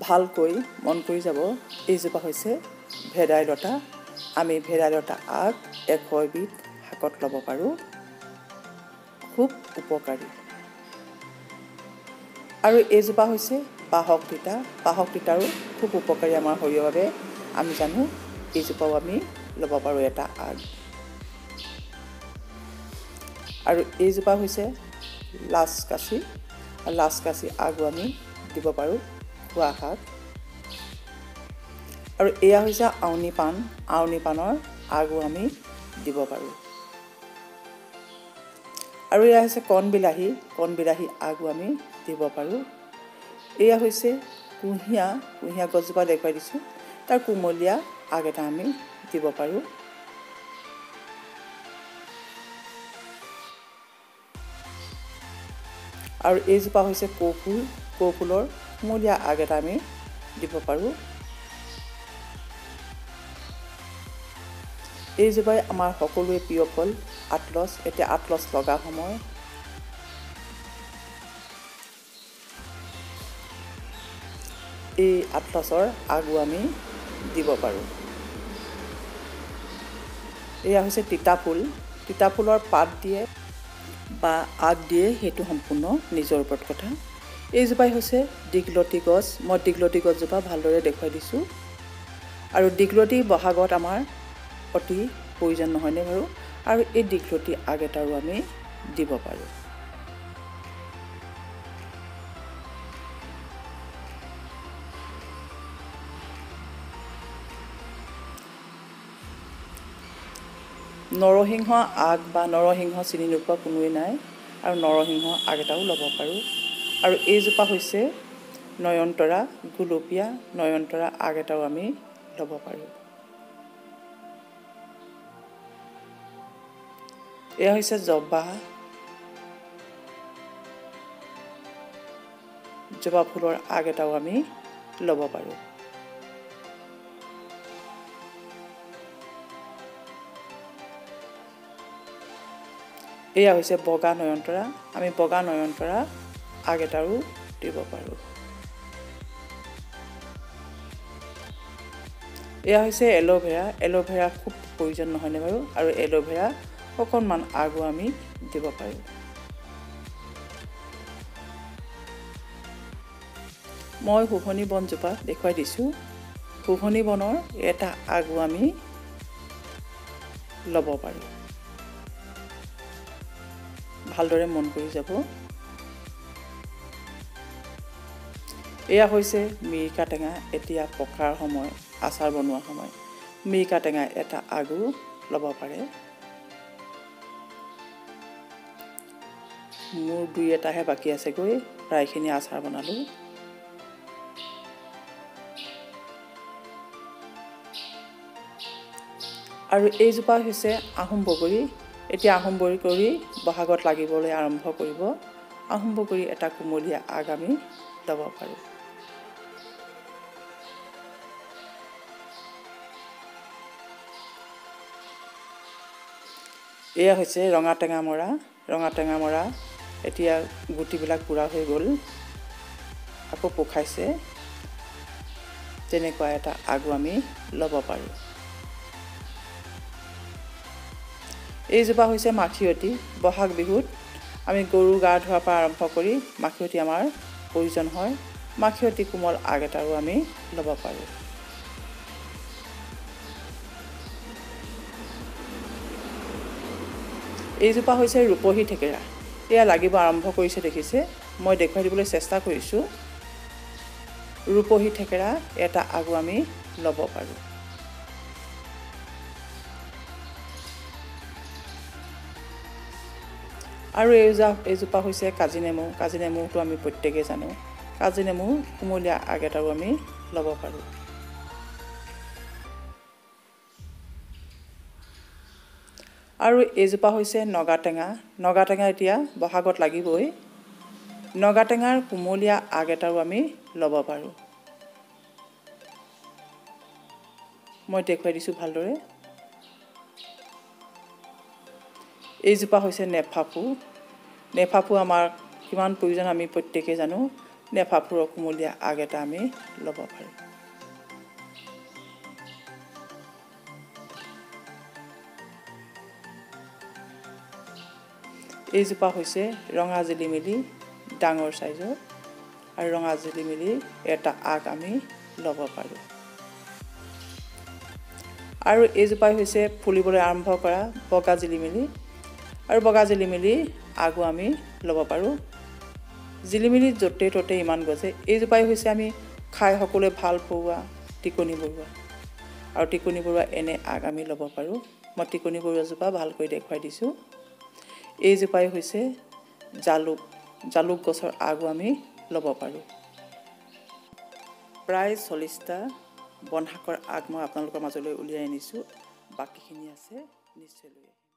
ভালকৈ মন কৰি যাব এইজোপা হৈছে ভেদাইলতা আমি ভেদাইলতা আগ 100 বিধ শাকত ল'ব পাৰোঁ খুব উপকাৰী আৰু এইজোপা হৈছে বাহক তিতাৰো খুব উপকাৰী আমাৰ শৰীৰৰ বাবে আমি জানো এইজোপাও আমি ল'ব পাৰোঁ এটা আগ আৰু এইজোপা হৈছে লাচকাচি আগো আমি দিব পাৰোঁ খোৱা শাক আৰু এয়া হৈছে আউনি পানৰ আগো আমি দিব পাৰোঁ আৰু এয়া হৈছে কণ বিলাহী আগো আমি দিব পাৰোঁ এয়া হৈছে কুঁহিয়া গছজোপা দেখুৱাই দিছোঁ তাৰ কুমলীয়া আগ এটা আমি দিব পাৰোঁ আৰু এইজোপা হৈছে কৌফুলৰ কুমলীয়া আগ এটা আমি দিব পাৰোঁ এইজোপাই আমাৰ সকলোৱে প্ৰিয় ফল আতলছ এতিয়া আতলছ লগা সময় এই আতলছৰ আগো আমি দিব পাৰোঁ এয়া হৈছে তিতাফুলৰ পাত দিয়ে বা আগ দিয়ে সেইটো সম্পূৰ্ণ নিজৰ ওপৰত কথা এইজোপাই হৈছে দীঘলতি গছ মই দীঘলতি গছজোপা ভালদৰে দেখুৱাই দিছোঁ আৰু দীঘলতি বহাগত আমাৰ অতি প্ৰয়োজন নহয়নে বাৰু আৰু এই দীঘলতি আগ এটাও আমি দিব পাৰোঁ নৰসিংহ আগ বা নৰসিংহ চিনি নোপোৱা কোনোৱে নাই আৰু নৰসিংহ আগ এটাও ল'ব পাৰোঁ আৰু এইজোপা হৈছে নয়নতৰা গুলপীয়া নয়নতৰা আগ এটাও আমি ল'ব পাৰোঁ এয়া হৈছে জবা ফুলৰ আগ এটাও আমি ল'ব পাৰোঁ এয়া হৈছে বগা নয়নতৰা আমি বগা নয়নতৰা আগ এটাও দিব পাৰোঁ এয়া হৈছে এল'ভেৰা খুব প্ৰয়োজন নহয়নে বাৰু আৰু এল'ভেৰা অকণমান আগো আমি দিব পাৰোঁ মই শুহনি বনজোপা দেখুৱাই দিছোঁ শুহনি বনৰ এটা আগো আমি ল'ব পাৰোঁ ভালদৰে মন কৰি যাব এয়া হৈছে মিৰিকা টেঙা এতিয়া পকাৰ সময় আচাৰ বনোৱা সময় মিৰিকা টেঙা এটা আগো ল'ব পাৰে মোৰ দুই এটাহে বাকী আছেগৈ প্ৰায়খিনি আচাৰ বনালোঁ আৰু এইজোপা হৈছে আহোম বগৰী এতিয়া আহোম বগৰী বহাগত লাগিবলৈ আৰম্ভ কৰিব আহোম বগৰী এটা কুমলীয়া আগ আমি ল'ব পাৰোঁ এয়া হৈছে ৰঙা টেঙা মৰা এতিয়া গুটিবিলাক বুঢ়া হৈ গ'ল আকৌ পোখাইছে তেনেকুৱা এটা আগো আমি ল'ব পাৰোঁ এইজোপা হৈছে মাখিয়তী বহাগ বিহুত আমি গৰু গা ধোৱাৰ পৰা আৰম্ভ কৰি মাখিয়তী আমাৰ প্ৰয়োজন হয় মাখিয়তী কোমল আগ এটাও আমি ল'ব পাৰোঁ এইজোপা হৈছে ৰূপহী থেকেৰা এয়া লাগিব আৰম্ভ কৰিছে দেখিছে মই দেখুৱাই দিবলৈ চেষ্টা কৰিছোঁ ৰূপহী থেকেৰা এটা আগো আমি ল'ব পাৰোঁ আৰু এইজোপা হৈছে কাজি নেমুটো আমি প্ৰত্যেকেই জানো কাজি নেমু কুমলীয়া আগ এটাও আমি ল'ব পাৰোঁ আৰু এইজোপা হৈছে নগা টেঙা এতিয়া বহাগত লাগিবই নগা টেঙাৰ কুমলীয়া আগ এটাও আমি ল'ব পাৰোঁ মই দেখুৱাই দিছোঁ ভালদৰে এইজোপা হৈছে নেফাফু আমাৰ কিমান প্ৰয়োজন আমি প্ৰত্যেকেই জানো নেফাফুৰৰ কুমলীয়া আগ এটা আমি ল'ব পাৰোঁ। এইজোপা হৈছে ৰঙা জিলিমিলি ডাঙৰ সাইজৰ আৰু ৰঙা জিলিমিলি এটা আগ আমি ল'ব পাৰোঁ। আৰু এইজোপাই হৈছে ফুলিবলৈ আৰম্ভ কৰা বগা জিলিমিলি আৰু বগা জিলিমিলি আগো আমি ল'ব পাৰোঁ। জিলিমিলি য'তে ত'তে ইমান গজে। এইজোপাই হৈছে আমি খাই সকলোৱে ভাল পোৱা টিকনি বৰুৱা আৰু টিকনি বৰুৱা এনে আগ আমি ল'ব পাৰোঁ। মই টিকনি বৰুৱাজোপা ভালকৈ দেখুৱাই দিছোঁ। এইজোপাই হৈছে জালুক গছৰ আগো আমি ল'ব পাৰোঁ। প্ৰায় 40টা বনশাকৰ আগ মই আপোনালোকৰ মাজলৈ উলিয়াই আনিছোঁ। বাকীখিনি আছে নিশ্চয় লৈ আহিম।